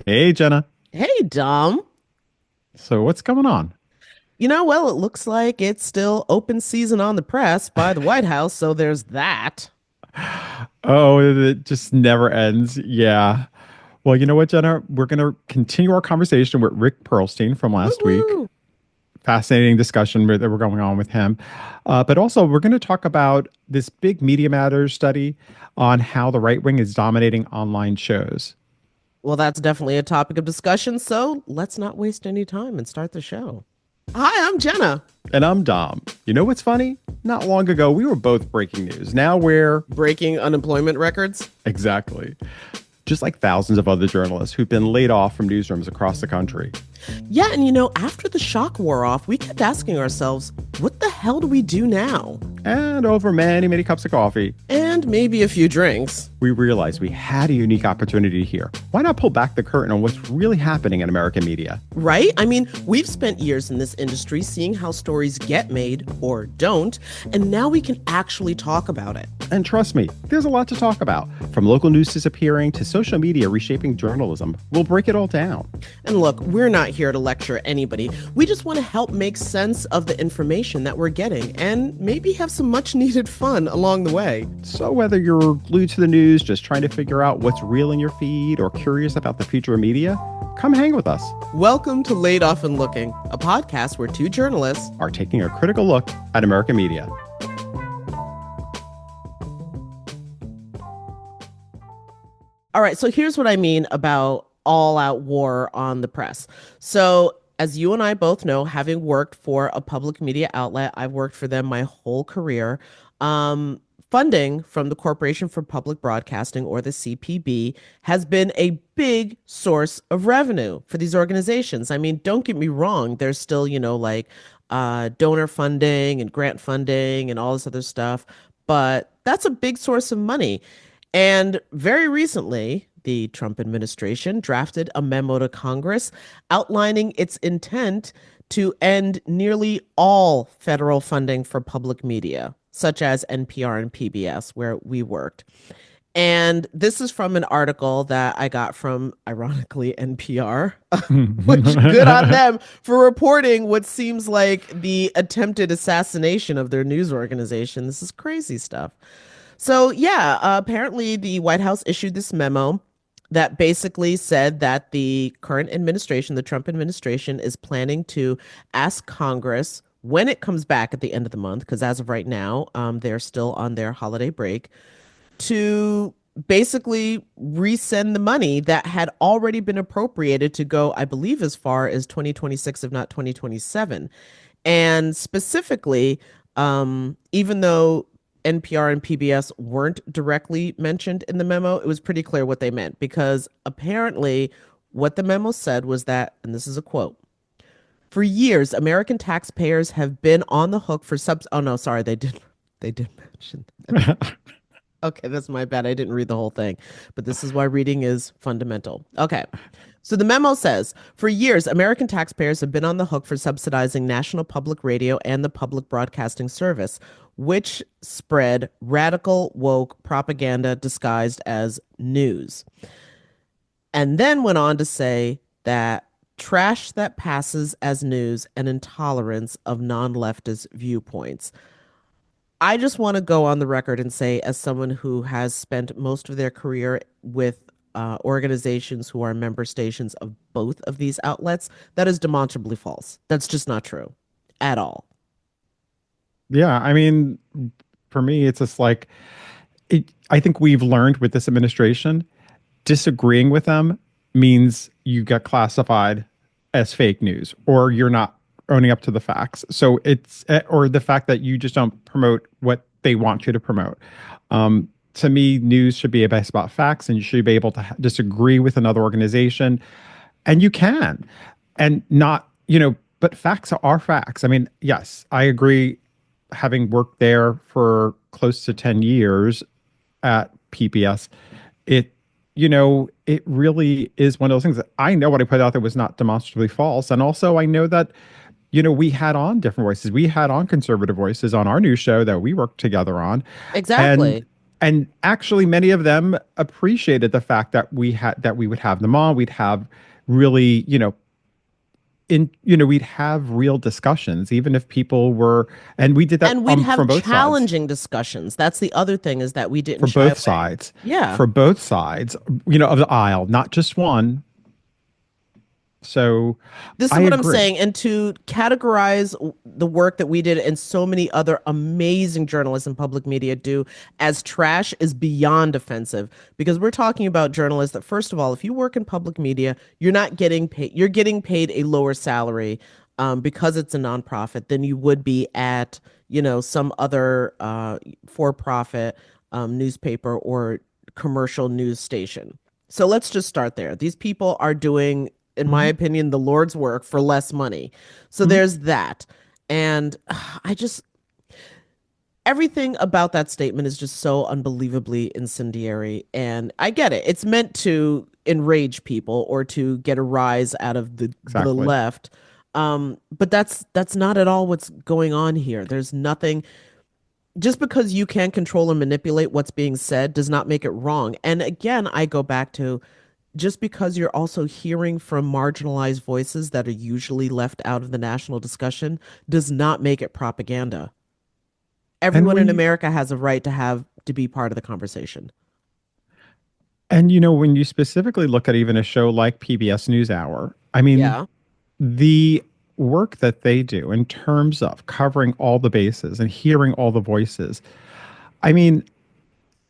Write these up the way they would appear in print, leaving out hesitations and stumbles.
Hey, Jenna. Hey, Dom. So what's going on? Well, it looks like it's still open season on the press by the White House, so there's that. Oh, it just never ends. Yeah. Well, you know what, Jenna? We're going to continue our conversation with Rick Perlstein from Woo last week. woo. Fascinating discussion that we're going on with him. But also, we're going to talk about this big Media Matters study on how the right wing is dominating online shows. Well, that's definitely a topic of discussion, so let's not waste any time and start the show. Hi, I'm Jenna. And I'm Dom. You know what's funny? Not long ago, we were both breaking news. Now we're Breaking unemployment records. exactly just like thousands of other journalists who've been laid off from newsrooms across the country. Yeah, and after the shock wore off, we kept asking ourselves, what the hell do we do now? And over many, many cups of coffee, And maybe a few drinks. we realized we had a unique opportunity here. Why not pull back the curtain on what's really happening in American media? Right? I mean, we've spent years in this industry seeing how stories get made or don't, and now we can actually talk about it. And trust me, there's a lot to talk about. From local news disappearing to social media reshaping journalism, we'll break it all down. And look, we're not here to lecture anybody. We just want to help make sense of the information that we're getting and maybe have some much needed fun along the way. So whether you're glued to the news, just trying to figure out what's real in your feed, or curious about the future of media, come hang with us. Welcome to Laid Off and Looking, a podcast where two journalists. Are taking a critical look at American media. All right, so here's what I mean about all out war on the press. So, as you and I both know, having worked for a public media outlet, I've worked for them my whole career. Funding from the Corporation for Public Broadcasting, or the CPB, has been a big source of revenue for these organizations. I mean, don't get me wrong, there's still, donor funding and grant funding and all this other stuff, but that's a big source of money. And very recently, the Trump administration drafted a memo to Congress outlining its intent to end nearly all federal funding for public media, such as NPR and PBS, where we worked. And this is from an article that I got from, ironically, NPR, which good on them for reporting what seems like the attempted assassination of their news organization. This is crazy stuff. So, yeah, apparently the White House issued this memo that basically said that the current administration, the Trump administration, is planning to ask Congress when it comes back at the end of the month, because as of right now, they're still on their holiday break, to basically resend the money that had already been appropriated to go, I believe, as far as 2026, if not 2027. And specifically, even though NPR and PBS weren't directly mentioned in the memo, it was pretty clear what they meant, because apparently what the memo said was that, and this is a quote, for years, American taxpayers have been on the hook for subs. Oh no, sorry, they did mention. Okay, that's my bad. I didn't read the whole thing, but this is why reading is fundamental. Okay. So the memo says, for years, American taxpayers have been on the hook for subsidizing National Public Radio and the Public Broadcasting Service, which spread radical woke propaganda disguised as news. And then went on to say that trash that passes as news and intolerance of non-leftist viewpoints. I just want to go on the record and say, as someone who has spent most of their career with organizations who are member stations of both of these outlets, that is demonstrably false. That's just not true at all. Yeah, I mean, for me, it's just like I think we've learned with this administration, disagreeing with them means you get classified as fake news or you're not owning up to the facts. So it's or the fact that you just don't promote what they want you to promote. To me, news should be based about facts, and you should be able to disagree with another organization, and you can, and not, but facts are facts. I mean, yes, I agree. Having worked there for close to 10 years at PBS, it, it really is one of those things that I know what I put out there was not demonstrably false. And also I know that, we had on different voices. We had on conservative voices on our new show that we worked together on. And Exactly. And actually, many of them appreciated the fact that we would have them on. We'd have really, we'd have real discussions, even if people were, and we did that And we'd have from both sides, challenging discussions. That's the other thing, is that we didn't for shy both away. sides, Yeah. for both sides, of the aisle, not just one. So This is I what I'm agree. saying. And to categorize the work that we did and so many other amazing journalists and public media do as trash is beyond offensive, because we're talking about journalists that, first of all, if you work in public media, you're not getting paid, you're getting paid a lower salary, because it's a nonprofit, than you would be at, some other for-profit newspaper or commercial news station. So let's just start there. These people are doing, in my Mhm, opinion, the Lord's work for less money. So mhm. there's that. And I just, everything about that statement is just so unbelievably incendiary. And I get it. It's meant to enrage people or to get a rise out of the Exactly. left. But that's not at all what's going on here. There's nothing, just because you can control and manipulate what's being said does not make it wrong. And again, I go back to, just because you're also hearing from marginalized voices that are usually left out of the national discussion does not make it propaganda. And Everyone when in you America has a right to be part of the conversation. when you specifically look at even a show like PBS NewsHour, I mean, Yeah. the work that they do in terms of covering all the bases and hearing all the voices. I mean,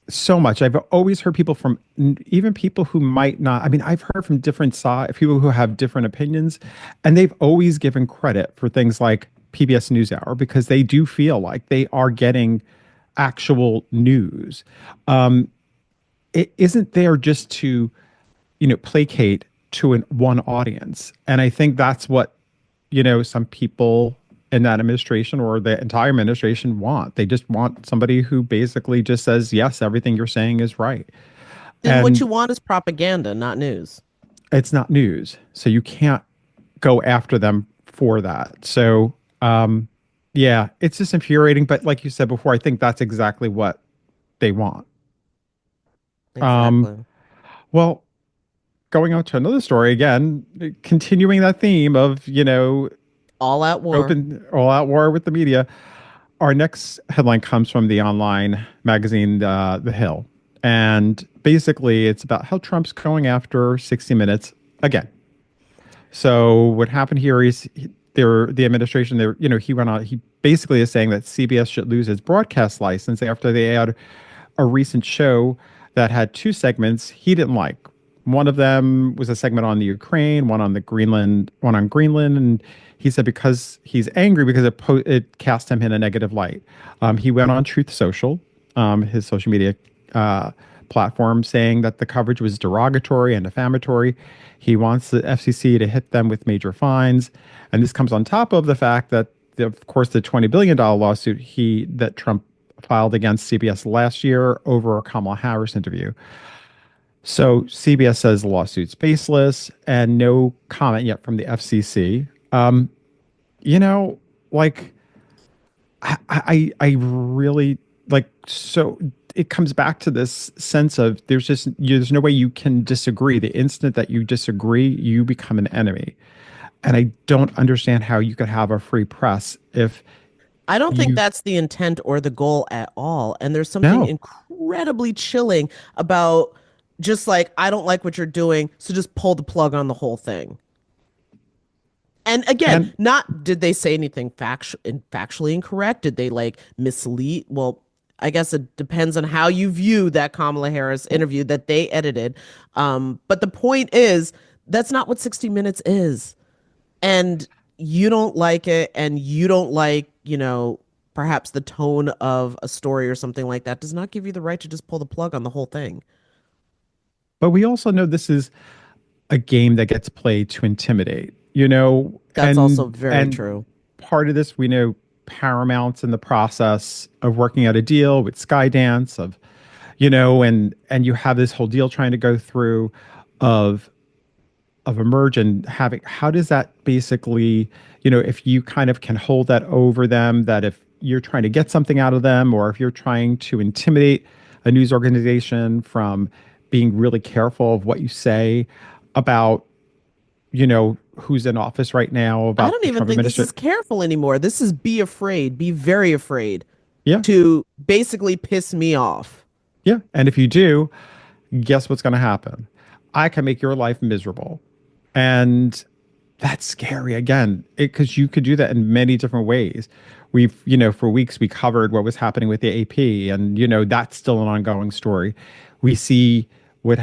so much. I've always heard people from even people who might not. I mean, I've heard from different side people who have different opinions, and they've always given credit for things like PBS NewsHour because they do feel like they are getting actual news. Um, it isn't there just to placate to one audience, and I think that's what some people in that administration or the entire administration want. They just want somebody who basically just says, yes, everything you're saying is right. Then what you And want is propaganda, not news. it's not news. So you can't go after them for that. So, yeah, it's just infuriating. But like you said before, I think that's exactly what they want. Um, Exactly. well, going on to another story again, continuing that theme of, All out war. open all out war with the media. Our next headline comes from the online magazine, The Hill. And basically, it's about how Trump's going after 60 Minutes again. So, what happened here is the administration, he went on, he basically is saying that CBS should lose its broadcast license after they had a recent show that had two segments he didn't like. One of them was a segment on the Ukraine, one on Greenland, and he said because he's angry because it cast him in a negative light. He went on Truth Social, his social media uh, platform, saying that the coverage was derogatory and defamatory. He wants the FCC to hit them with major fines, and this comes on top of the fact that, of course, the $20 billion lawsuit that Trump filed against CBS last year over a Kamala Harris interview. So CBS says the lawsuit's baseless and no comment yet from the FCC. You know, like I really like so it comes back to this sense of there's no way you can disagree. The instant that you disagree, you become an enemy. And I don't understand how you could have a free press if I don't think you that's the intent or the goal at all. And there's something no. incredibly chilling about, just like, I don't like what you're doing, so just pull the plug on the whole thing. And again, And not did they say anything factually incorrect? Did they like mislead? Well, I guess it depends on how you view that Kamala Harris interview that they edited. But the point is, that's not what 60 Minutes is. And you don't like it, and you don't like, perhaps the tone of a story or something like that, does not give you the right to just pull the plug on the whole thing. but we also know this is a game that gets played to intimidate, That's also and very true. part of this we know Paramount's in the process of working out a deal with Skydance and you have this whole deal trying to go through of emerge and having how does that basically if you kind of can hold that over them that if you're trying to get something out of them or if you're trying to intimidate a news organization from being really careful of what you say about, who's in office right now, I about don't the even Trump think this is administration. careful anymore. This is be afraid, be very afraid Yeah, to basically piss me off. yeah. And if you do, guess what's going to happen? I can make your life miserable. And that's scary again, because you could do that in many different ways. We've, for weeks we covered what was happening with the AP, and that's still an ongoing story. We see what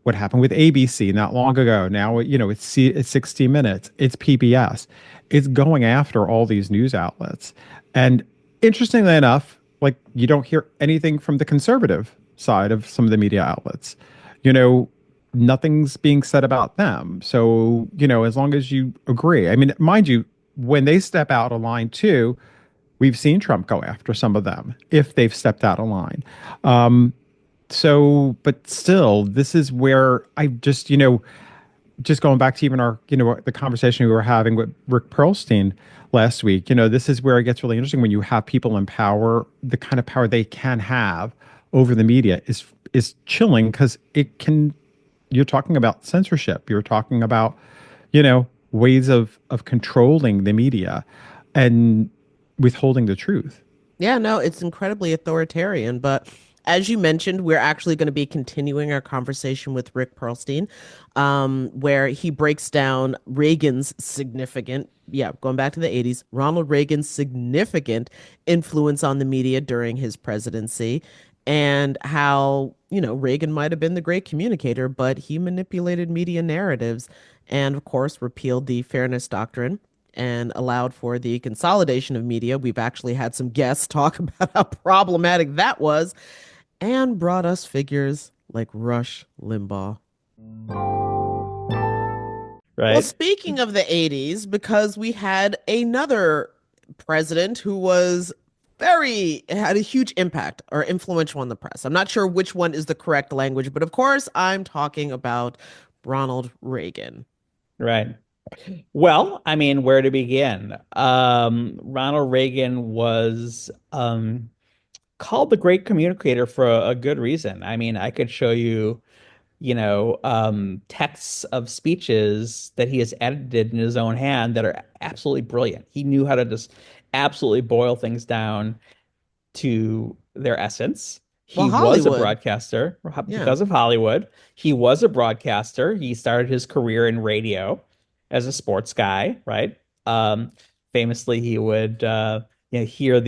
what happened with ABC not long ago. Now, it's 60 Minutes, it's PBS, it's going after all these news outlets. And interestingly enough, like you don't hear anything from the conservative side of some of the media outlets. You know, nothing's being said about them. So, as long as you agree. I mean, mind you, when they step out of line too, we've seen Trump go after some of them if they've stepped out of line. So, but still, this is where I just, just going back to even our, the conversation we were having with Rick Perlstein last week, this is where it gets really interesting when you have people in power, the kind of power they can have over the media is chilling because it can, you're talking about censorship. You're talking about, ways of controlling the media and withholding the truth. Yeah, no, it's incredibly authoritarian. But as you mentioned, we're actually going to be continuing our conversation with Rick Perlstein, where he breaks down Reagan's significant, yeah, going back to the 80s, Ronald Reagan's significant influence on the media during his presidency and how, Reagan might have been the great communicator, but he manipulated media narratives and, of course, repealed the Fairness Doctrine and allowed for the consolidation of media. We've actually had some guests talk about how problematic that was and brought us figures like Rush Limbaugh. Well, Right? speaking of the 80s, because we had another president who was had a huge impact or influential on the press. I'm not sure which one is the correct language, but of course, I'm talking about Ronald Reagan. Right. Well, I mean, where to begin? Ronald Reagan was called the great communicator for a good reason. I mean, I could show you, texts of speeches that he has edited in his own hand that are absolutely brilliant. He knew how to just absolutely boil things down to their essence. Well, He was a Hollywood. broadcaster Yeah. because of Hollywood. He was a broadcaster. He started his career in radio as a sports guy, right? Um, Famously, he would hear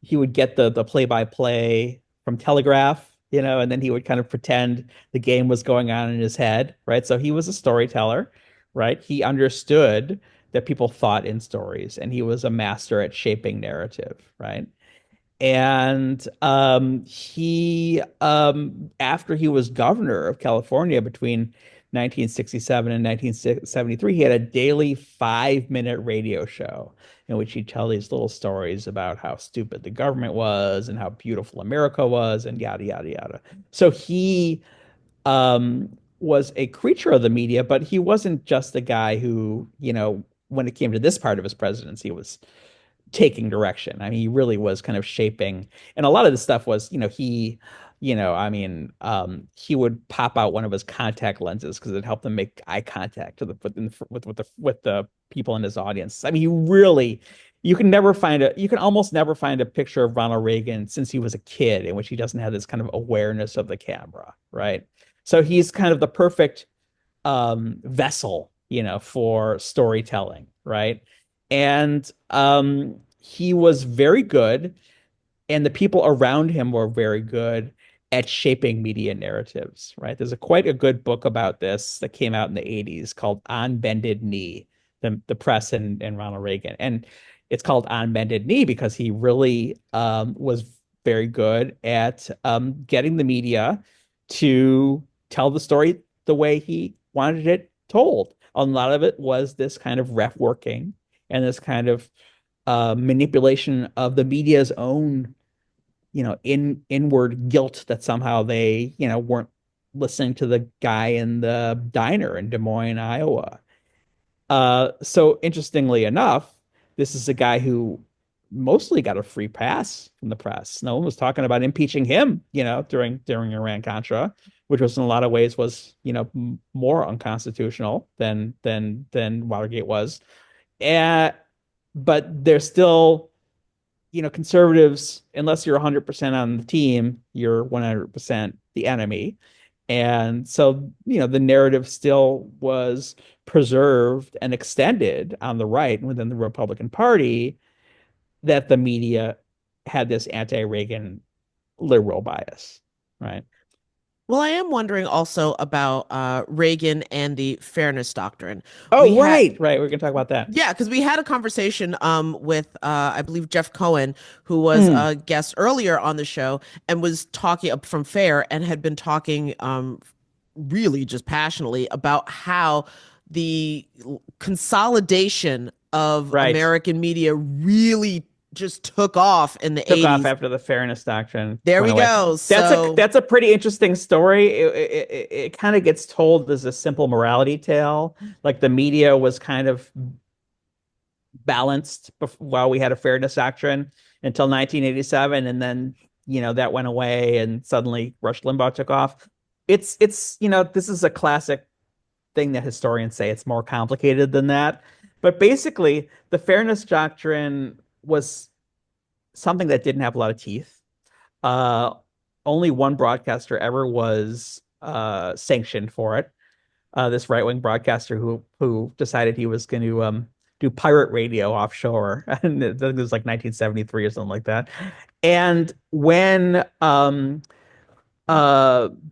he would get the play-by-play from Telegraph, and then he would kind of pretend the game was going on in his head, right? So he was a storyteller, right? He understood that people thought in stories, and he was a master at shaping narrative, right? And he after he was governor of California between 1967 and 1973, he had a daily 5-minute radio show in which he'd tell these little stories about how stupid the government was and how beautiful America was and yada yada yada. So he was a creature of the media, but he wasn't just a guy who, when it came to this part of his presidency, was taking direction. I mean, he really was kind of shaping, and a lot of the stuff was, I mean, he would pop out one of his contact lenses because it helped him make eye contact with the people in his audience. I mean, you can almost never find a picture of Ronald Reagan since he was a kid in which he doesn't have this kind of awareness of the camera, right? So he's kind of the perfect vessel, for storytelling, right? And he was very good, and the people around him were very good at shaping media narratives, right? There's quite a good book about this that came out in the 80s called On Bended Knee, the press and Ronald Reagan. And it's called On Bended Knee because he really was very good at getting the media to tell the story the way he wanted it told. A lot of it was this kind of ref working and this kind of manipulation of the media's own, inward guilt that somehow they, weren't listening to the guy in the diner in Des Moines, Iowa. So interestingly enough, this is a guy who mostly got a free pass from the press. No one was talking about impeaching him, during Iran-Contra, which was in a lot of ways was, more unconstitutional than Watergate was. And but there's still, conservatives, unless you're 100% on the team, you're 100% the enemy. And so, the narrative still was preserved and extended on the right within the Republican Party that the media had this anti-Reagan liberal bias, right? Well, I am wondering also about Reagan and the Fairness Doctrine. We Oh, had right. We're gonna talk about that. Yeah, because we had a conversation with I believe Jeff Cohen, who was Mm, a guest earlier on the show and was talking up from Fair and had been talking really just passionately about how the consolidation of right. American media really just took off in the Took off 80s. after the Fairness Doctrine There went we away. go. That's a So, that's a pretty interesting story. It kind of gets told as a simple morality tale. Like the media was kind of balanced while we had a Fairness Doctrine until 1987, and then that went away, and suddenly Rush Limbaugh took off. It's this is a classic thing that historians say. It's more complicated than that, but basically the Fairness Doctrine was something that didn't have a lot of teeth. Uh, Only one broadcaster ever was sanctioned for it. This right-wing broadcaster who decided he was going to do pirate radio offshore, and it was like 1973 or something like that. And when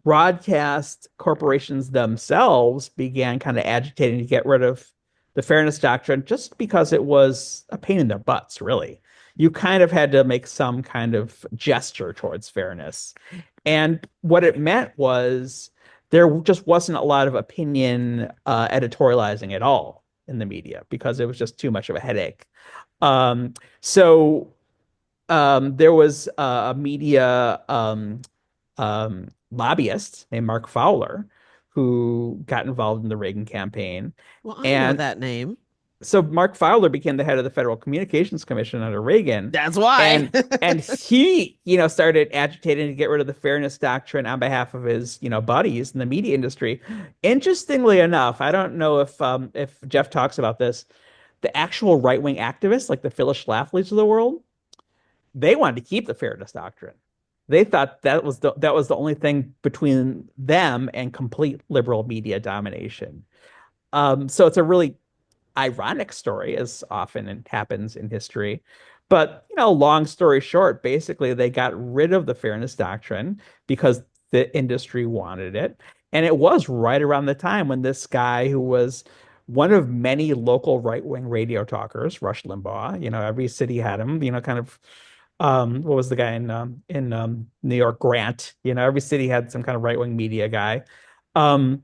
broadcast corporations themselves began kind of agitating to get rid of the Fairness Doctrine just because it was a pain in their butts, really. You kind of had to make some kind of gesture towards fairness. And what it meant was there just wasn't a lot of opinion editorializing at all in the media because it was just too much of a headache. So there was a media lobbyist named Mark Fowler who got involved in the Reagan campaign. well, I know And that name. so Mark Fowler became the head of the Federal Communications Commission under Reagan. That's why. And he, started agitating to get rid of the Fairness Doctrine on behalf of his, buddies in the media industry. Interestingly enough, I don't know if Jeff talks about this, the actual right-wing activists, like the Phyllis Schlafly's of the world, they wanted to keep the Fairness Doctrine. They thought that was the only thing between them and complete liberal media domination. So it's a really ironic story, as often it happens in history. But, long story short, basically they got rid of the Fairness Doctrine because the industry wanted it. And it was right around the time when this guy who was one of many local right-wing radio talkers, Rush Limbaugh, every city had him, kind of what was the guy in New York, Grant, every city had some kind of right-wing media guy. Um,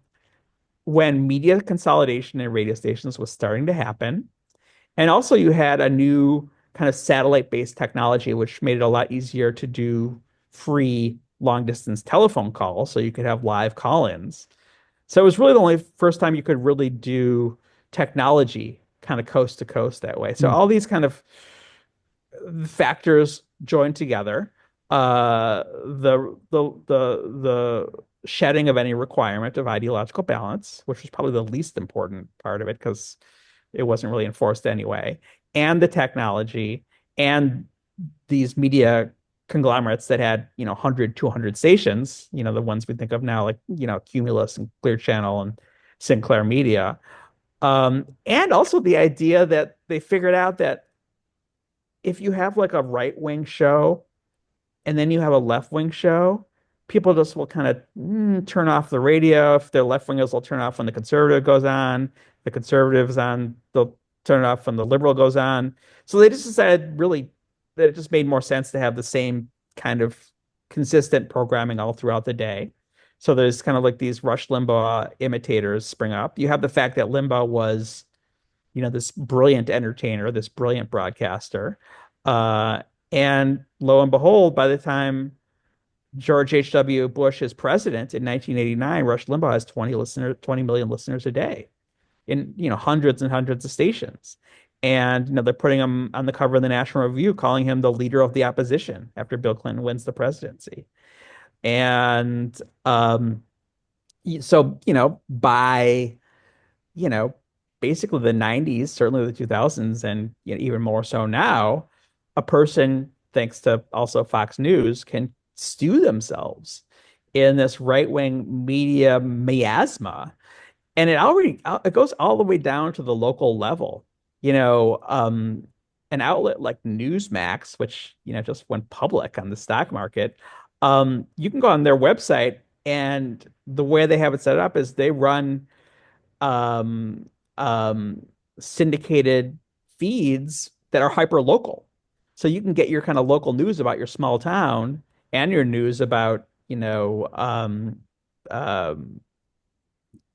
when media consolidation in radio stations was starting to happen. And also you had a new kind of satellite-based technology, which made it a lot easier to do free long-distance telephone calls, so you could have live call-ins. So it was really the only first time you could really do technology kind of coast to coast that way. So all these kind of factors joined together. The shedding of any requirement of ideological balance, which was probably the least important part of it because it wasn't really enforced anyway, and the technology and these media conglomerates that had 100 200 stations, the ones we think of now, like Cumulus and Clear Channel and Sinclair Media, and also the idea that they figured out that if you have like a right-wing show and then you have a left-wing show, people just will kind of turn off the radio. If they're left-wingers, they'll turn off when the conservative goes on. The conservatives on, they'll turn it off when the liberal goes on. So they just decided really that it just made more sense to have the same kind of consistent programming all throughout the day. So there's kind of like these Rush Limbaugh imitators spring up. You have the fact that Limbaugh was, this brilliant entertainer, this brilliant broadcaster. And lo and behold, by the time George H.W. Bush is president in 1989, Rush Limbaugh has 20 million listeners a day in, hundreds and hundreds of stations. And they're putting him on the cover of the National Review, calling him the leader of the opposition after Bill Clinton wins the presidency. And so, by you know, basically the 90s, certainly the 2000s, and even more so now, a person, thanks to also Fox News, can stew themselves in this right-wing media miasma. And it goes all the way down to the local level. An outlet like Newsmax, which, just went public on the stock market, you can go on their website, and the way they have it set up is they run um, um, syndicated feeds that are hyper local. So you can get your kind of local news about your small town and your news about, um,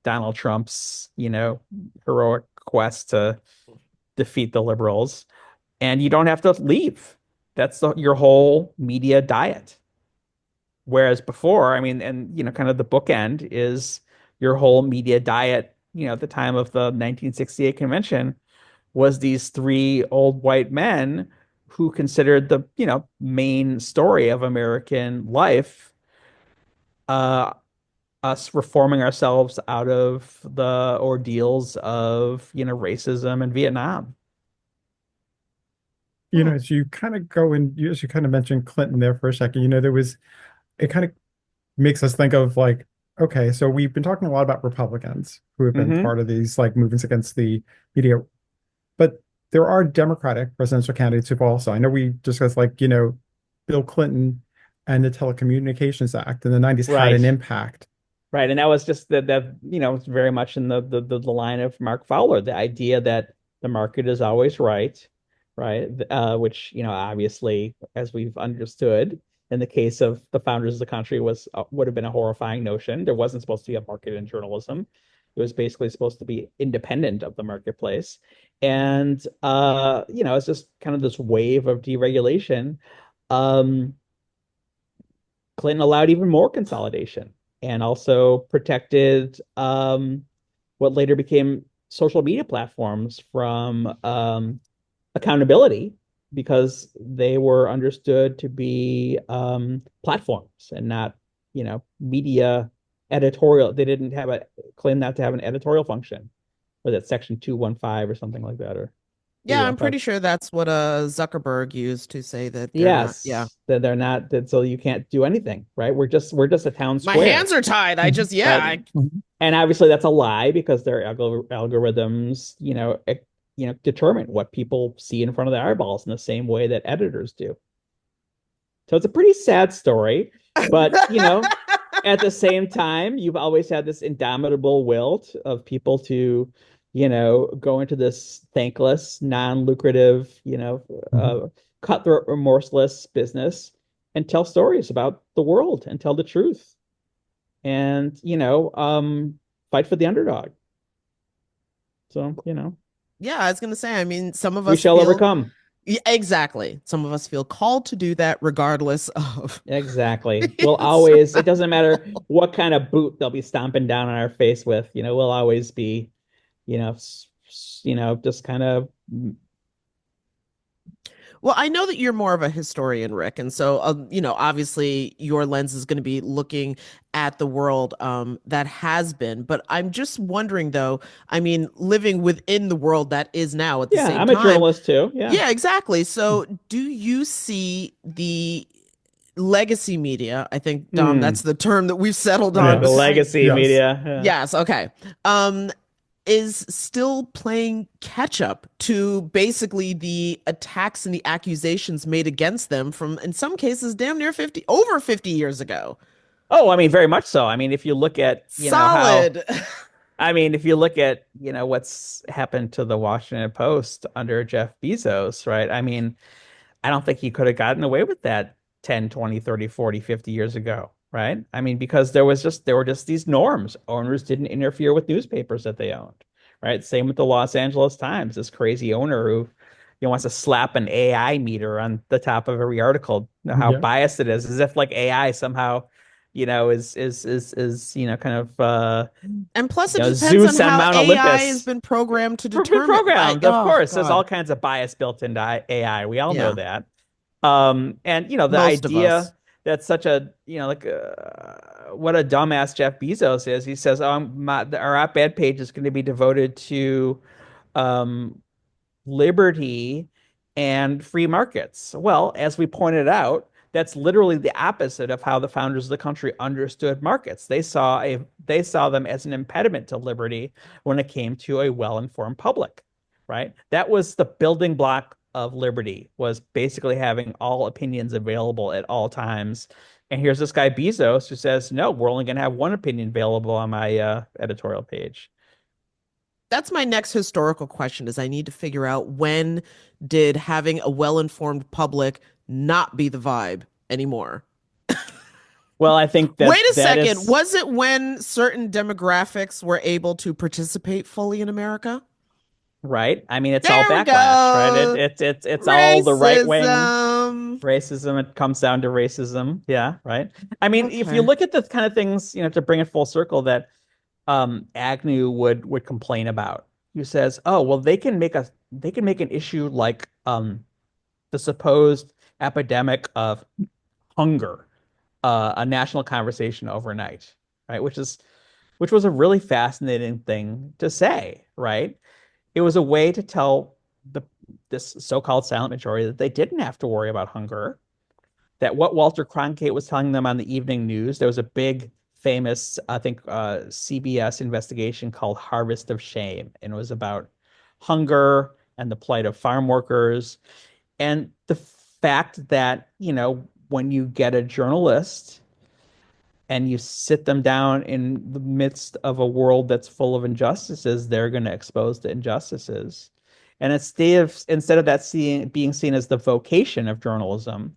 Donald Trump's, heroic quest to defeat the liberals. And you don't have to leave. That's your whole media diet. Whereas before, I mean, and kind of the bookend is your whole media diet, at the time of the 1968 convention was these three old white men who considered the, main story of American life, uh, us reforming ourselves out of the ordeals of, racism and Vietnam. Hmm. As you kind of go in, as you kind of mentioned Clinton there for a second, it kind of makes us think of like, okay, so we've been talking a lot about Republicans who have been Hmm. part of these like movements against the media, but there are Democratic presidential candidates who've also, I know we discussed like, Bill Clinton and the Telecommunications Act in the 90s had an Right. impact. Right. And that was just that, it's very much in the line of Mark Fowler, the idea that the market is always right, right? Which, obviously, as we've understood, in the case of the founders of the country, would have been a horrifying notion. There wasn't supposed to be a market in journalism. It was basically supposed to be independent of the marketplace. And it's just kind of this wave of deregulation. Um, Clinton allowed even more consolidation and also protected what later became social media platforms from accountability because they were understood to be platforms and not, media editorial. They didn't have a claim not to have an editorial function, or that section 215 or something like that, or Yeah, I'm 315. pretty sure that's what Zuckerberg used to say that they're not. Yeah. Yes, that they're not that, so you can't do anything, right? We're just a town My square, hands are tied. I Mhm. just, yeah, right? I, Mhm. And obviously that's a lie because their algorithms, determine what people see in front of their eyeballs in the same way that editors do. So it's a pretty sad story, but at the same time, you've always had this indomitable will of people to, go into this thankless, non-lucrative, Mhm. cutthroat, remorseless business and tell stories about the world and tell the truth and, fight for the underdog. So, yeah, I was gonna say, I mean, some of we us shall feel. overcome. Yeah, exactly. Some of us feel called to do that regardless of Exactly. We'll being always, it doesn't matter surrounded. what kind of boot they'll be stomping down on our face with, we'll always be, just kind of, Well, I know that you're more of a historian, Rick, and so obviously your lens is going to be looking at the world that has been. But I'm just wondering, though. I mean, living within the world that is now at the yeah, same I'm a time. journalist too. Yeah. Yeah, exactly. So, do you see the legacy media? I think, Dom, Hmm. that's the term that we've settled on. The But Yes. legacy Yes. media. Yeah. yes, okay. Um, is still playing catch up to basically the attacks and the accusations made against them from, in some cases, damn near 50, over 50 years ago. Oh, I mean, very much so. I mean, if you look at, Solid. I mean, if you look at, what's happened to the Washington Post under Jeff Bezos, right? I mean, I don't think he could have gotten away with that 10, 20, 30, 40, 50 years ago, right? I mean, because there were just these norms. Owners didn't interfere with newspapers that they owned, right? Same with the Los Angeles Times, this crazy owner who wants to slap an AI meter on the top of every article, how Yeah. biased it is, as if like AI somehow, is kind of And plus, it depends on Zeus on how Mount AI has Olympus. been programmed to determine. Pre-programmed, of Oh course. There's all God, kinds of bias built into AI. We all know yeah, that. And the most of us. idea that such a like what a dumbass Jeff Bezos is. He says, "Oh, our op-ed page is going to be devoted to um, liberty and free markets." Well, as we pointed out, that's literally the opposite of how the founders of the country understood markets. They saw them as an impediment to liberty when it came to a well-informed public, right? That was the building block of liberty, was basically having all opinions available at all times. And here's this guy Bezos who says, "No, we're only going to have one opinion available on my editorial page." That's my next historical question is I need to figure out when did having a well-informed public not be the vibe anymore? Well, I think Wait a that second. is Was it when certain demographics were able to participate fully in America? right. I mean, it's all There we backlash, right? go. It's all the right wing Racism. racism. It comes down to racism. Yeah, right. I mean, if you Okay. look at the kind of things, to bring it full circle that Agnew would complain about. He says, "Oh, well, they can make an issue like the supposed epidemic of hunger, a national conversation overnight, right? Which was a really fascinating thing to say, right? It was a way to tell this so-called silent majority that they didn't have to worry about hunger, that what Walter Cronkite was telling them on the evening news, there was a big famous, I think, CBS investigation called Harvest of Shame, and it was about hunger and the plight of farm workers, and the fact that, when you get a journalist and you sit them down in the midst of a world that's full of injustices, they're going to expose the injustices. And instead of that being seen as the vocation of journalism,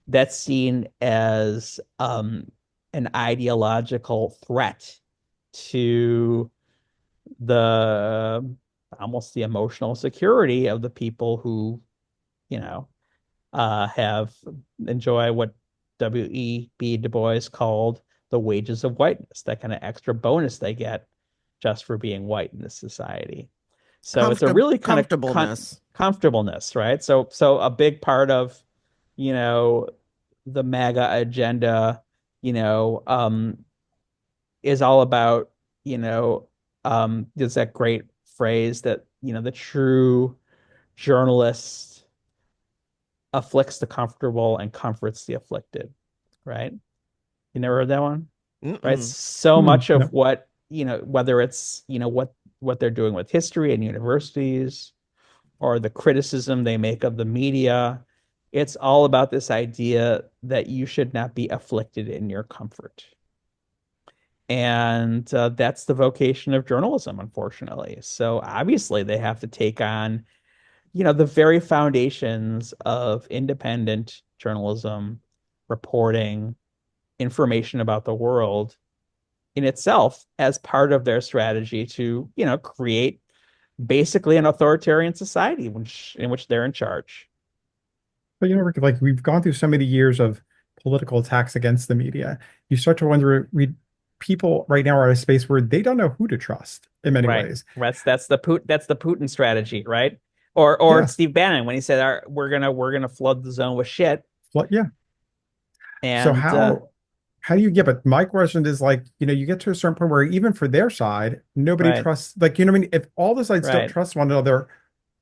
that's seen as an ideological threat to the almost the emotional security of the people who, you know, have enjoy what W.E.B. Du Bois called the wages of whiteness, that kind of extra bonus they get just for being white in this society. So it's a really kind of Comfortableness. comfortableness, right? So a big part of, you know, the MAGA agenda, you know, is all about, there's that great phrase that, the true journalist afflicts the comfortable and comforts the afflicted, right? You never heard that one? Right? Mm-mm. So Hmm, much of no. what, whether it's, what they're doing with history and universities or the criticism they make of the media, it's all about this idea that you should not be afflicted in your comfort. And that's the vocation of journalism, unfortunately. So obviously they have to take on, the very foundations of independent journalism, reporting, information about the world in itself as part of their strategy to, create basically an authoritarian society in which they're in charge. But Rick, like we've gone through so many years of political attacks against the media. You start to wonder, people right now are at a space where they don't know who to trust in many Right. ways. That's the Putin strategy, right? Or Yeah. Steve Bannon when he said, we're gonna flood the zone with shit. Yeah. So And how do you get, but my question is like, you get to a certain point where even for their side, nobody right, trusts, like, what I mean? If all the sides don't right, trust one another,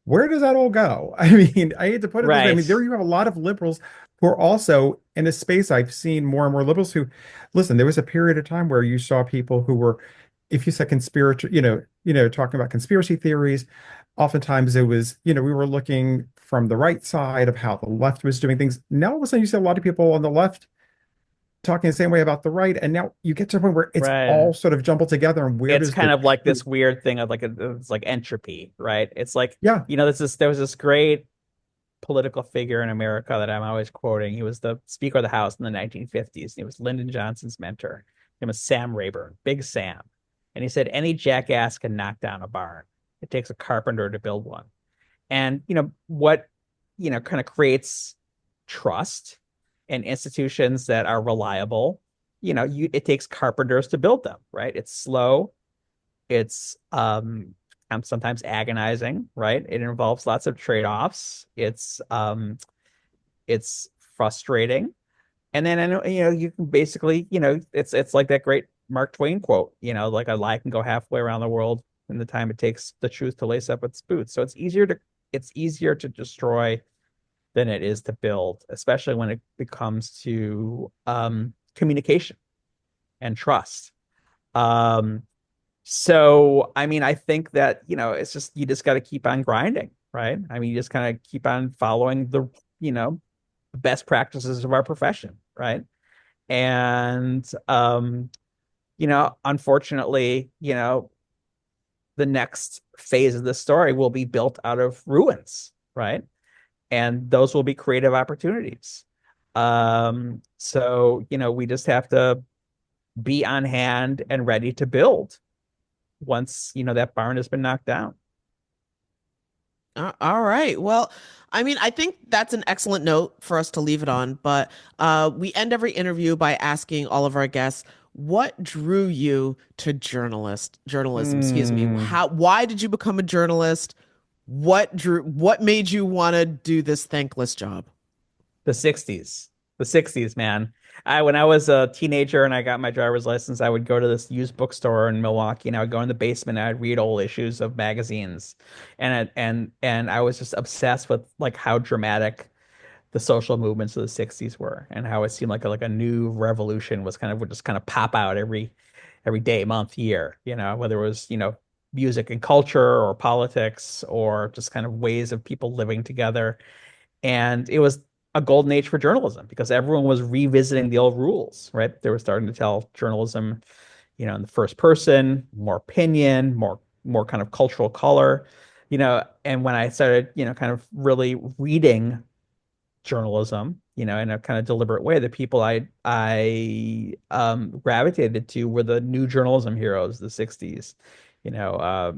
where does that all go? I mean, I hate to put it this way. I mean, there right, you have a lot of liberals who are also in a space. I've seen more and more liberals who, listen, there was a period of time where you saw people who were, if you said conspiracy, talking about conspiracy theories, oftentimes it was, we were looking from the right side of how the left was doing things. Now all of a sudden you see a lot of people on the left talking the same way about the right, and now you get to a point where it's right. all sort of jumbled together. And where It's does kind the of like truth? this weird thing of it's like entropy, right? It's like, Yeah, there was this great political figure in America that I'm always quoting. He was the Speaker of the House in the 1950s. He was Lyndon Johnson's mentor. His name was Sam Rayburn, Big Sam. And he said, any jackass can knock down a barn. It takes a carpenter to build one. And, what, kind of creates trust in institutions that are reliable it takes carpenters to build them, right? It's slow. It's sometimes agonizing, right? It involves lots of trade-offs. It's frustrating. And then I know, you can basically, it's like that great Mark Twain quote, like a lie can go halfway around the world in the time it takes the truth to lace up its boots. So it's easier to destroy than it is to build, especially when it becomes to communication and trust. Um, so I mean, I think that, it's just you just got to keep on grinding, right? I mean, you just kind of keep on following you know, best practices of our profession, right? And unfortunately, the next phase of the story will be built out of ruins, right? And those will be creative opportunities. So, we just have to be on hand and ready to build once, that barn has been knocked down. All right. Well, I mean, I think that's an excellent note for us to leave it on. But we end every interview by asking all of our guests, what drew you to journalism, excuse me. Mm, Why did you become a journalist? What made you want to do this thankless job? the 60s. The 60s, man. When I was a teenager and I got my driver's license, I would go to this used bookstore in Milwaukee and I would go in the basement and I'd read old issues of magazines. And I was just obsessed with like how dramatic the social movements of the 60s were and how it seemed like a new revolution would just kind of pop out every day, month, year, whether it was, music and culture or politics or just kind of ways of people living together. And it was a golden age for journalism because everyone was revisiting the old rules, right? They were starting to tell journalism, in the first person, more opinion, more kind of cultural color, and when I started, kind of really reading journalism, in a kind of deliberate way, the people I gravitated to were the new journalism heroes of the 60s, you know,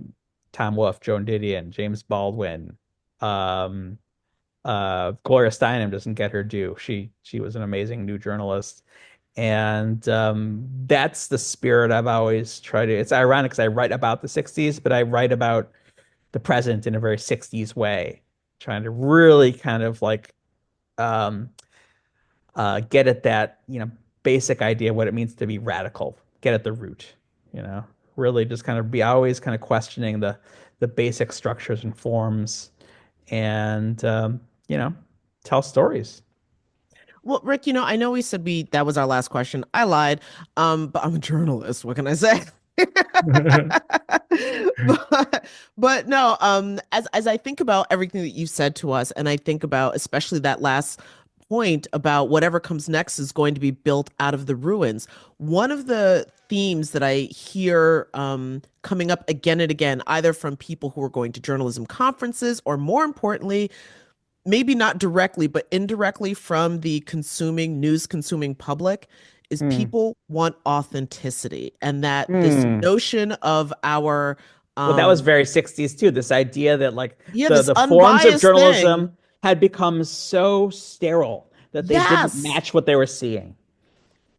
Tom Wolfe, Joan Didion, James Baldwin, um, Gloria Steinem doesn't get her due. She was an amazing new journalist. And that's the spirit I've always tried to. It's ironic because I write about the 60s, but I write about the present in a very 60s way, trying to really kind of like um, get at that, basic idea of what it means to be radical, get at the root, you know, really just kind of be always kind of questioning the basic structures and forms and you know, tell stories. Well, Rick, I know we said that was our last question. I lied. But I'm a journalist. What can I say? But no, as I think about everything that you said to us, and I think about especially that last point about whatever comes next is going to be built out of the ruins. One of the themes that I hear coming up again and again, either from people who are going to journalism conferences, or more importantly, maybe not directly, but indirectly from the news consuming public, is Hmm. people want authenticity, and that this Hmm. notion of our Well, that was um very 60s too. This idea that like yeah, the this the forms of unbiased thing. journalism had become so sterile that they didn't Yes. match what they were seeing.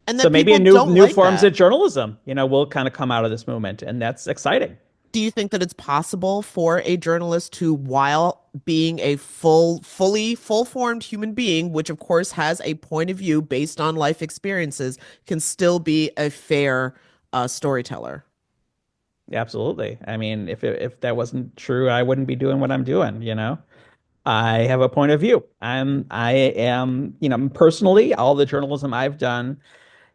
And So that maybe a people new don't new like forms that. of journalism, will kind of come out of this movement, and that's exciting. Do you think that it's possible for a journalist to, while being a full-formed human being, which of course has a point of view based on life experiences, can still be a fair storyteller? Absolutely. I mean, if that wasn't true, I wouldn't be doing what I'm doing, I have a point of view. I am, personally, all the journalism I've done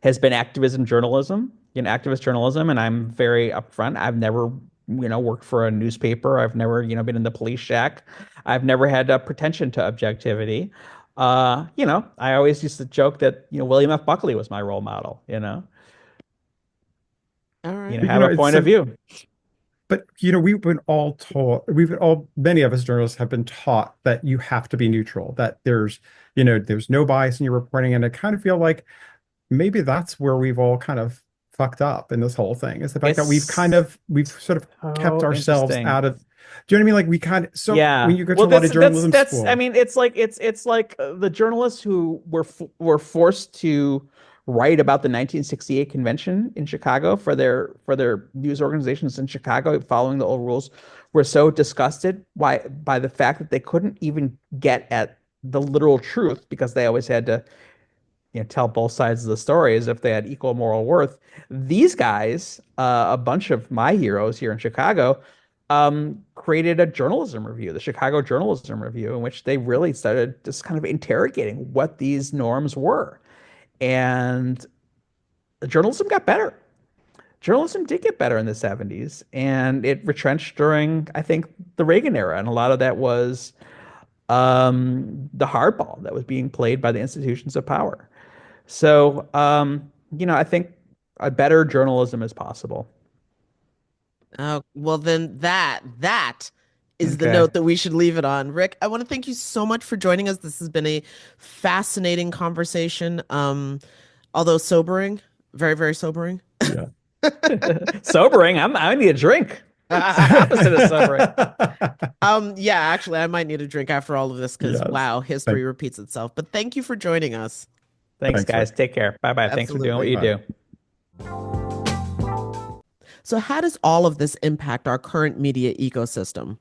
has been activism journalism, activist journalism, and I'm very upfront. I've never, worked for a newspaper. I've never, been in the police shack. I've never had a pretension to objectivity. I always used to joke that, William F. Buckley was my role model, All right. But have a it's point of so, view. but we've been all taught, many of us journalists have been taught that you have to be neutral, that there's no bias in your reporting. And I kind of feel like maybe that's where we've all kind of fucked up in this whole thing, is the fact that It's we've sort of kept so ourselves interesting. out of, do you know what I mean? Like so when Yeah. you go to Well, a lot of journalism that's I school. mean, it's like the journalists who were forced to write about the 1968 convention in Chicago for their news organizations in Chicago following the old rules were so disgusted by the fact that they couldn't even get at the literal truth because they always had to tell both sides of the story as if they had equal moral worth. These guys, a bunch of my heroes here in Chicago, created a journalism review, the Chicago Journalism Review, in which they really started just kind of interrogating what these norms were. And the journalism got better. Journalism did get better in the 70s, and it retrenched during, I think, the Reagan era. And a lot of that was the hardball that was being played by the institutions of power. So, I think a better journalism is possible. Well, then that is the Okay. note that we should leave it on. Rick, I want to thank you so much for joining us. This has been a fascinating conversation. Although sobering, very, very sobering. Yeah. Sobering. I need a drink. It's the opposite of sobering. Yeah, actually, I might need a drink after all of this because Yes. wow, history repeats itself. But thank you for joining us. Thanks, Thanks, guys. Rick. Take care. Bye bye. Thanks for doing what Absolutely. you Bye. do. So, how does all of this impact our current media ecosystem?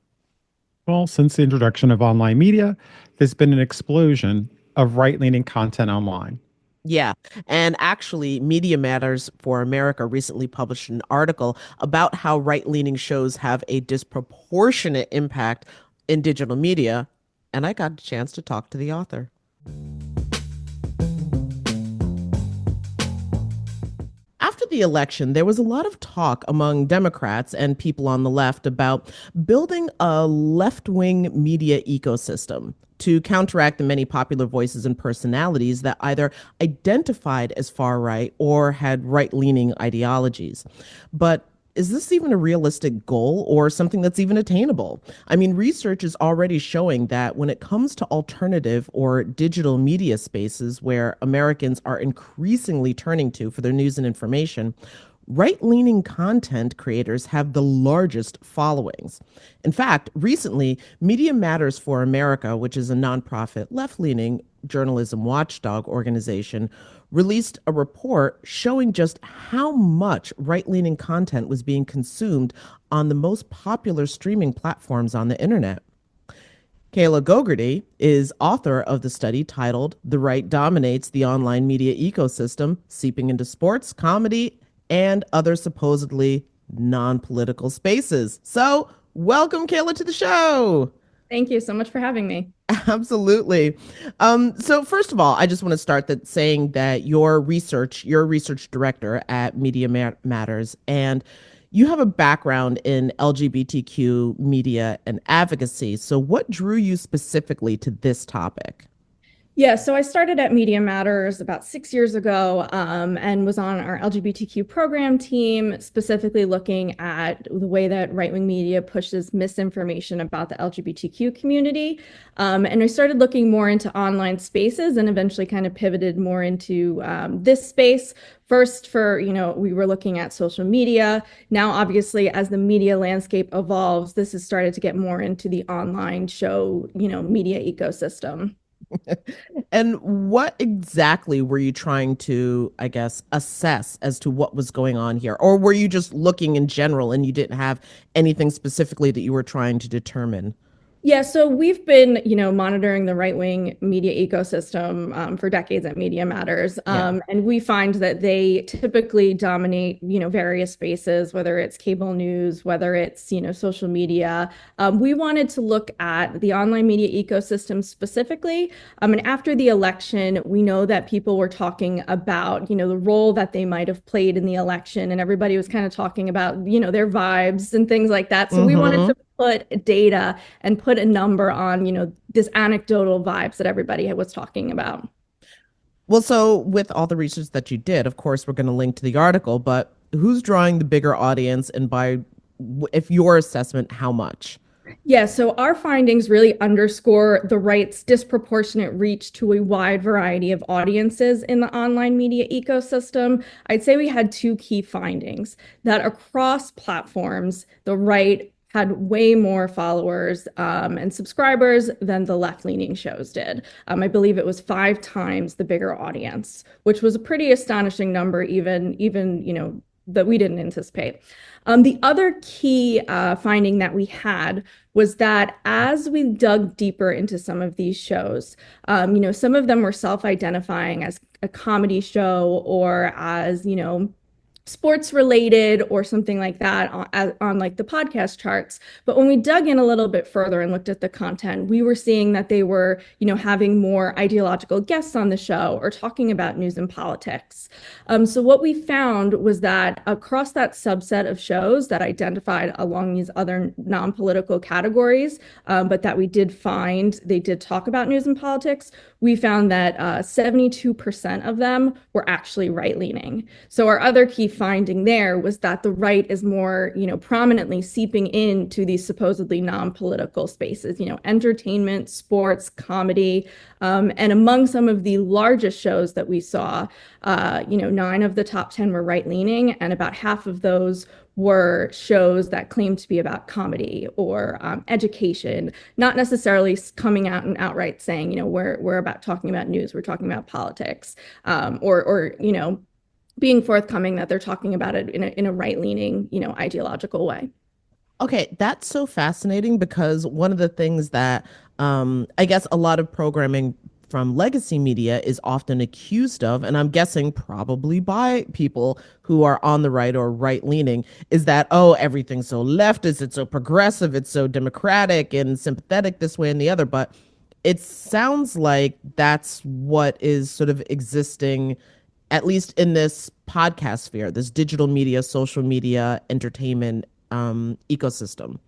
Well, since the introduction of online media, there's been an explosion of right-leaning content online. Yeah. And actually, Media Matters for America recently published an article about how right-leaning shows have a disproportionate impact in digital media. And I got a chance to talk to the author. After the election, there was a lot of talk among Democrats and people on the left about building a left-wing media ecosystem to counteract the many popular voices and personalities that either identified as far right or had right-leaning ideologies. But is this even a realistic goal or something that's even attainable? I mean, research is already showing that when it comes to alternative or digital media spaces where Americans are increasingly turning to for their news and information, right-leaning content creators have the largest followings. In fact, recently, Media Matters for America, which is a nonprofit left-leaning journalism watchdog organization, released a report showing just how much right-leaning content was being consumed on the most popular streaming platforms on the internet. Kayla Gertie is author of the study titled "The Right Dominates the Online Media Ecosystem, Seeping into Sports, Comedy, and Other Supposedly Non-Political Spaces." So, welcome, Kayla, to the show. Thank you so much for having me. Absolutely. So first of all, I just want to start that saying that you're a research director at Matters, and you have a background in LGBTQ media and advocacy. So what drew you specifically to this topic? Yeah, so I started at Media Matters about 6 years ago, and was on our LGBTQ program team, specifically looking at the way that right-wing media pushes misinformation about the LGBTQ community. And I started looking more into online spaces and eventually kind of pivoted more into this space. First we were looking at social media. Now, obviously, as the media landscape evolves, this has started to get more into the online show, media ecosystem. And what exactly were you trying to, I guess, assess as to what was going on here? Or were you just looking in general and you didn't have anything specifically that you were trying to determine? Yeah, so we've been, monitoring the right-wing media ecosystem for decades at Media Matters. And we find that they typically dominate, various spaces, whether it's cable news, whether it's, social media. We wanted to look at the online media ecosystem specifically. And after the election, we know that people were talking about, the role that they might have played in the election. And everybody was kind of talking about, their vibes and things like that. So we wanted to put data and put a number on, this anecdotal vibes that everybody was talking about. Well, so with all the research that you did, of course, we're going to link to the article, but who's drawing the bigger audience and by, if your assessment, how much? Yeah, so our findings really underscore the right's disproportionate reach to a wide variety of audiences in the online media ecosystem. I'd say we had two key findings: that across platforms, the right had way more followers and subscribers than the left-leaning shows did. I believe it was 5 times the bigger audience, which was a pretty astonishing number, even that we didn't anticipate. The other key finding that we had was that as we dug deeper into some of these shows, some of them were self-identifying as a comedy show or as, sports related or something like that on like the podcast charts. But when we dug in a little bit further and looked at the content, we were seeing that they were, having more ideological guests on the show or talking about news and politics. So what we found was that across that subset of shows that identified along these other non-political categories, but that we did find they did talk about news and politics, we found that 72% of them were actually right-leaning. So our other key finding there was that the right is more, prominently seeping into these supposedly non-political spaces, entertainment, sports, comedy. And among some of the largest shows that we saw, 9 of the top 10 were right-leaning, and about half of those were shows that claimed to be about comedy or education, not necessarily coming out and outright saying, we're about talking about news, we're talking about politics, or being forthcoming that they're talking about it in a right-leaning, ideological way. Okay, that's so fascinating because one of the things that I guess a lot of programming from legacy media is often accused of, and I'm guessing probably by people who are on the right or right-leaning, is that, oh, everything's so leftist, it's so progressive, it's so democratic and sympathetic this way and the other. But it sounds like that's what is sort of existing, at least in this podcast sphere, this digital media, social media, entertainment ecosystem.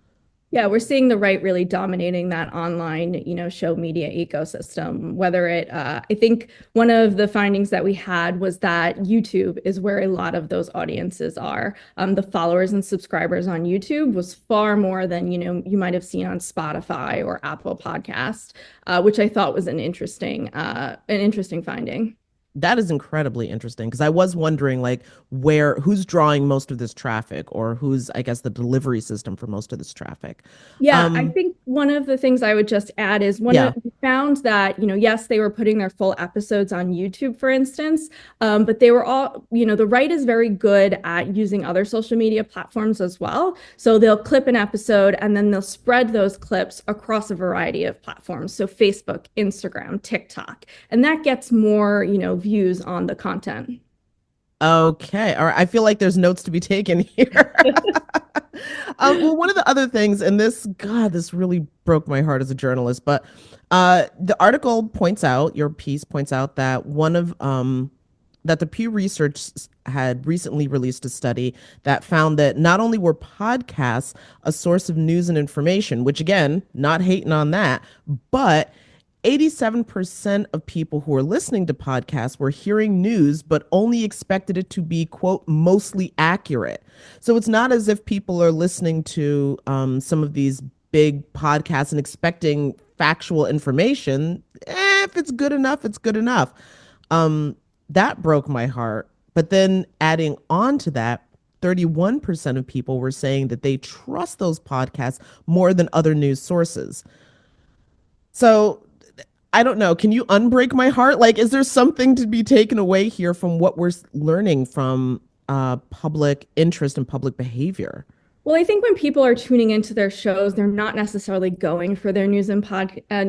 Yeah, we're seeing the right really dominating that online, show media ecosystem. I think one of the findings that we had was that YouTube is where a lot of those audiences are. The followers and subscribers on YouTube was far more than, you might have seen on Spotify or Apple Podcast, which I thought was an interesting finding. That is incredibly interesting because I was wondering like who's drawing most of this traffic or who's, I guess, the delivery system for most of this traffic. Yeah, I think one of the things I would just add is we found that, yes, they were putting their full episodes on YouTube, for instance, but they were all, the right is very good at using other social media platforms as well. So they'll clip an episode and then they'll spread those clips across a variety of platforms. So Facebook, Instagram, TikTok, and that gets more, views on the content. Okay. All right. I feel like there's notes to be taken here. Well, one of the other things, and this really broke my heart as a journalist, but the article points out, your piece points out that that the Pew Research had recently released a study that found that not only were podcasts a source of news and information, which again, not hating on that, but 87% of people who were listening to podcasts were hearing news, but only expected it to be, quote, mostly accurate. So it's not as if people are listening to some of these big podcasts and expecting factual information. If it's good enough, it's good enough. That broke my heart. But then adding on to that, 31% of people were saying that they trust those podcasts more than other news sources. So I don't know. Can you unbreak my heart? Like, is there something to be taken away here from what we're learning from public interest and public behavior? Well, I think when people are tuning into their shows, they're not necessarily going for their news and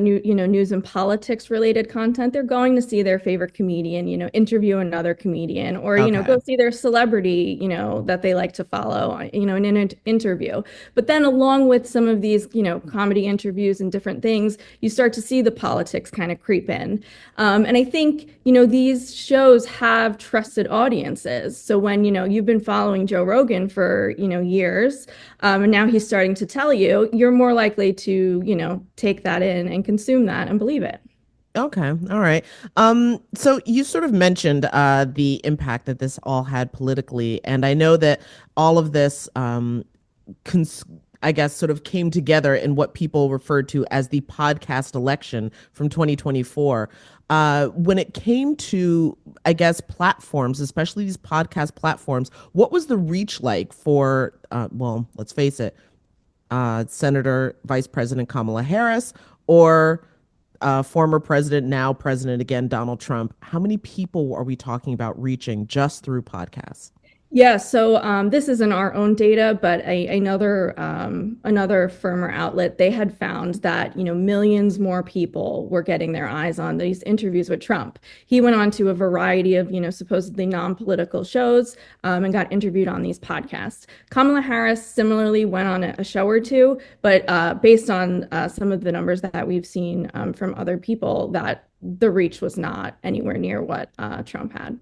news and politics related content. They're going to see their favorite comedian, interview another comedian, or go see their celebrity, that they like to follow, in an interview. But then, along with some of these, comedy interviews and different things, you start to see the politics kind of creep in. And I think, these shows have trusted audiences. So when you've been following Joe Rogan for years. And now he's starting to tell you, you're more likely to, take that in and consume that and believe it. Okay. All right. So you sort of mentioned the impact that this all had politically. And I know that all of this, I guess, sort of came together in what people referred to as the podcast election from 2024. When it came to, I guess, platforms, especially these podcast platforms, what was the reach like for, well, let's face it, Senator Vice President Kamala Harris, or former president, now president again, Donald Trump? How many people are we talking about reaching just through podcasts? Yeah, so this isn't our own data, but another firm or outlet, they had found that millions more people were getting their eyes on these interviews with Trump. He went on to a variety of supposedly non-political shows and got interviewed on these podcasts. Kamala Harris similarly went on a show or two, but based on some of the numbers that we've seen from other people, that the reach was not anywhere near what Trump had.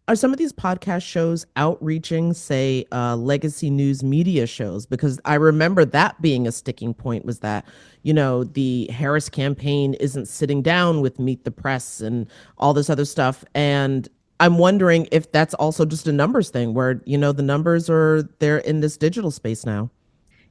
Are some of these podcast shows outreaching, say, legacy news media shows? Because I remember that being a sticking point, was that, the Harris campaign isn't sitting down with Meet the Press and all this other stuff. And I'm wondering if that's also just a numbers thing where, the numbers are there in this digital space now.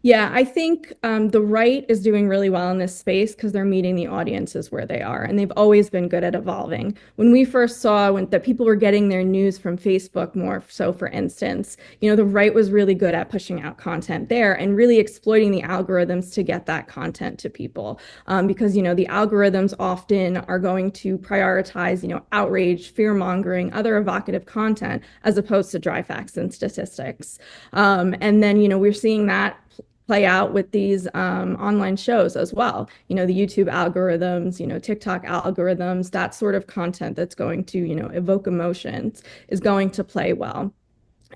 Yeah, I think the right is doing really well in this space because they're meeting the audiences where they are, and they've always been good at evolving. When we first saw that people were getting their news from Facebook more so, for instance, the right was really good at pushing out content there and really exploiting the algorithms to get that content to people. Because, the algorithms often are going to prioritize, outrage, fear-mongering, other evocative content as opposed to dry facts and statistics. And then, we're seeing that play out with these online shows as well. The YouTube algorithms, TikTok algorithms, that sort of content that's going to, evoke emotions is going to play well.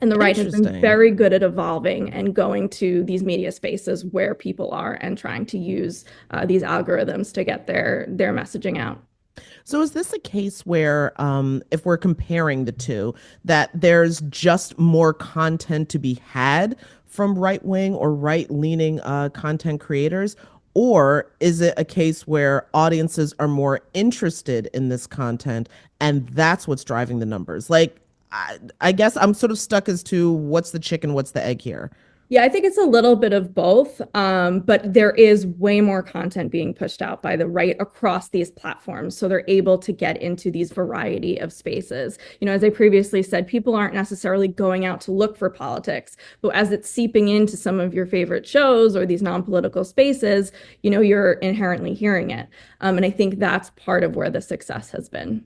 And the right has been very good at evolving and going to these media spaces where people are and trying to use these algorithms to get their messaging out. So is this a case where, if we're comparing the two, that there's just more content to be had from right-wing or right-leaning content creators? Or is it a case where audiences are more interested in this content and that's what's driving the numbers? Like, I guess I'm sort of stuck as to what's the chicken, what's the egg here. Yeah, I think it's a little bit of both, but there is way more content being pushed out by the right across these platforms. So they're able to get into these variety of spaces. As I previously said, people aren't necessarily going out to look for politics, but as it's seeping into some of your favorite shows or these non-political spaces, you're inherently hearing it. And I think that's part of where the success has been.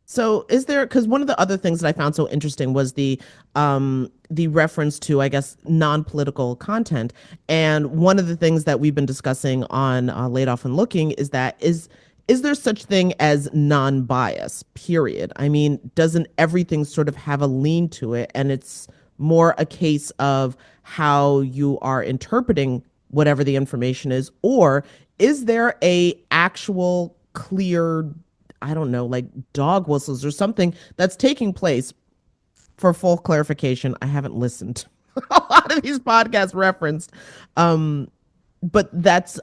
So is there, because one of the other things that I found so interesting was the reference to, I guess, non-political content. And one of the things that we've been discussing on Laid Off and Looking is that is there such thing as non-bias, period? I mean, doesn't everything sort of have a lean to it? And it's more a case of how you are interpreting whatever the information is, or is there a actual clear, I don't know, like dog whistles or something that's taking place? For full clarification, I haven't listened to a lot of these podcasts referenced, but that's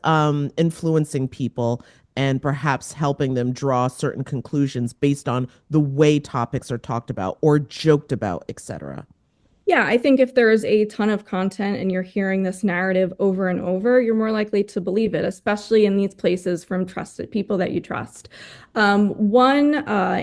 influencing people and perhaps helping them draw certain conclusions based on the way topics are talked about or joked about, etc. Yeah, I think if there's a ton of content and you're hearing this narrative over and over, you're more likely to believe it, especially in these places from trusted people that you trust. One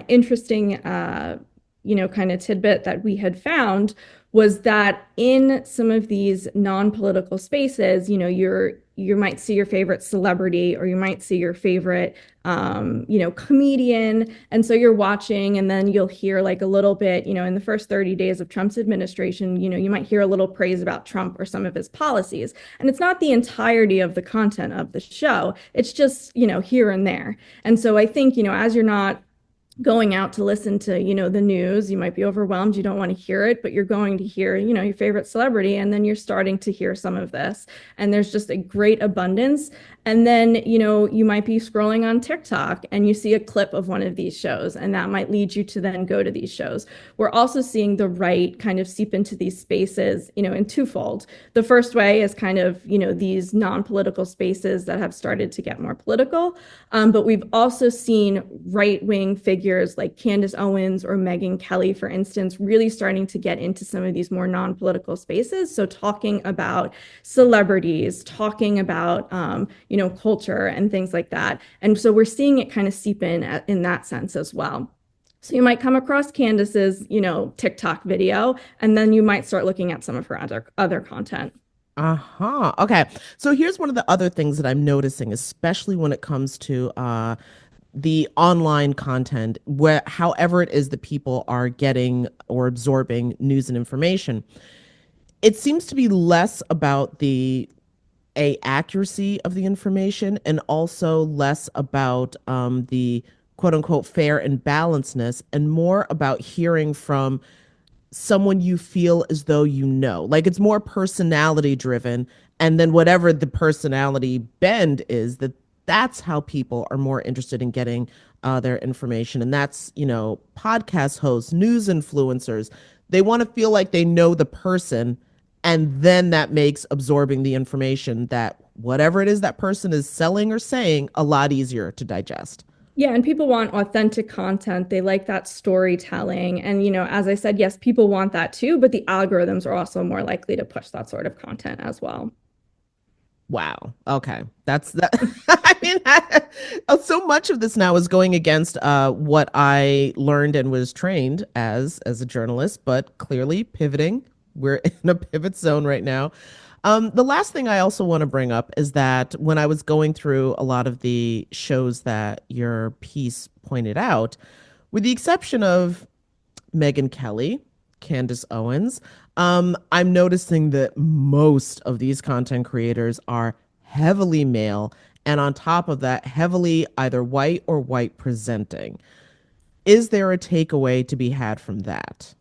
interesting, kind of tidbit that we had found was that in some of these non-political spaces, you might see your favorite celebrity or you might see your favorite, comedian. And so you're watching and then you'll hear like a little bit, in the first 30 days of Trump's administration, you might hear a little praise about Trump or some of his policies. And it's not the entirety of the content of the show. It's just, here and there. And so I think, as you're not going out to listen to, the news, you might be overwhelmed. You don't want to hear it, but you're going to hear, your favorite celebrity. And then you're starting to hear some of this. And there's just a great abundance. And then, you might be scrolling on TikTok and you see a clip of one of these shows, and that might lead you to then go to these shows. We're also seeing the right kind of seep into these spaces, in twofold. The first way is kind of, these non-political spaces that have started to get more political. But we've also seen right-wing figures like Candace Owens or Megyn Kelly, for instance, really starting to get into some of these more non-political spaces. So talking about celebrities, talking about, culture and things like that. And so we're seeing it kind of seep in that sense as well. So you might come across Candace's, TikTok video, and then you might start looking at some of her other content. Uh-huh. Okay. So here's one of the other things that I'm noticing, especially when it comes to the online content, where however it is that people are getting or absorbing news and information. It seems to be less about the accuracy of the information and also less about the quote unquote fair and balancedness and more about hearing from someone you feel as though you know. Like it's more personality driven. And then whatever the personality bend is, that's how people are more interested in getting their information. And that's, podcast hosts, news influencers. They want to feel like they know the person. And then that makes absorbing the information that whatever it is that person is selling or saying a lot easier to digest. Yeah, and people want authentic content. They like that storytelling. And, as I said, yes, people want that too, but the algorithms are also more likely to push that sort of content as well. Wow. Okay. That's that. I mean, so much of this now is going against what I learned and was trained as a journalist, but clearly pivoting. We're in a pivot zone right now. The last thing I also want to bring up is that when I was going through a lot of the shows that your piece pointed out, with the exception of Megyn Kelly, Candace Owens, I'm noticing that most of these content creators are heavily male, and on top of that, heavily either white or white presenting. Is there a takeaway to be had from that?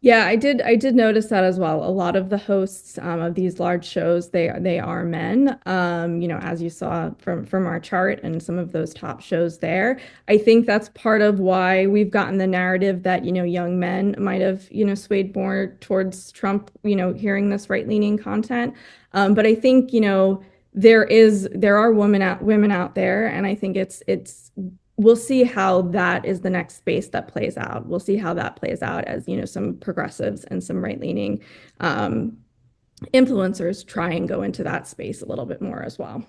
Yeah, I did notice that as well. A lot of the hosts of these large shows, they are men. As you saw from our chart and some of those top shows there. I think that's part of why we've gotten the narrative that, young men might have, swayed more towards Trump, hearing this right-leaning content. But I think, there are women out there, and I think it's we'll see how that is the next space that plays out. We'll see how that plays out as, some progressives and some right-leaning influencers try and go into that space a little bit more as well.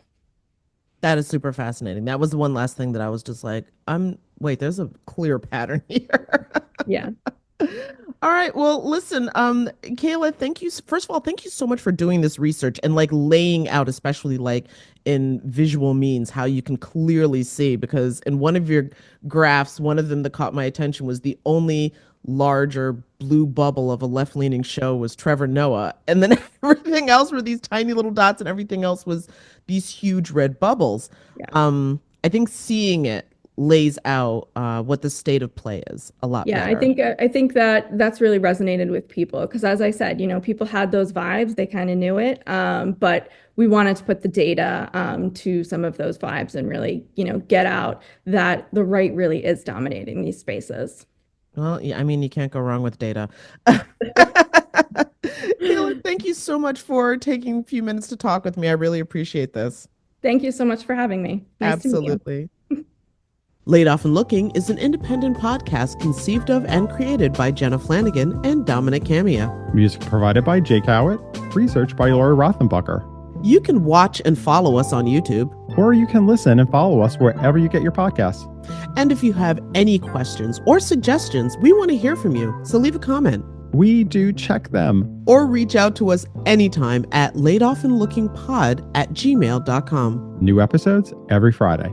That is super fascinating. That was the one last thing that I was just like, wait, there's a clear pattern here. Yeah. All right. Well, listen, Kayla, thank you. First of all, thank you so much for doing this research and like laying out, especially like in visual means, how you can clearly see, because in one of your graphs, one of them that caught my attention was the only larger blue bubble of a left-leaning show was Trevor Noah. And then everything else were these tiny little dots and everything else was these huge red bubbles. Yeah. I think seeing it lays out what the state of play is a lot better. I think that's really resonated with people because, as I said, people had those vibes, they kind of knew it, but we wanted to put the data to some of those vibes and really, get out that the right really is dominating these spaces. Well, yeah, I mean, you can't go wrong with data. Kayla, thank you so much for taking a few minutes to talk with me. I really appreciate this. Thank you so much for having me. Nice Absolutely. Laid Off and Looking is an independent podcast conceived of and created by Jenna Flanagan and Dominic Camia. Music provided by Jake Howitt. Research by Laura Rothenbucker. You can watch and follow us on YouTube. Or you can listen and follow us wherever you get your podcasts. And if you have any questions or suggestions, we want to hear from you. So leave a comment. We do check them. Or reach out to us anytime at laidofandlookingpod@gmail.com. New episodes every Friday.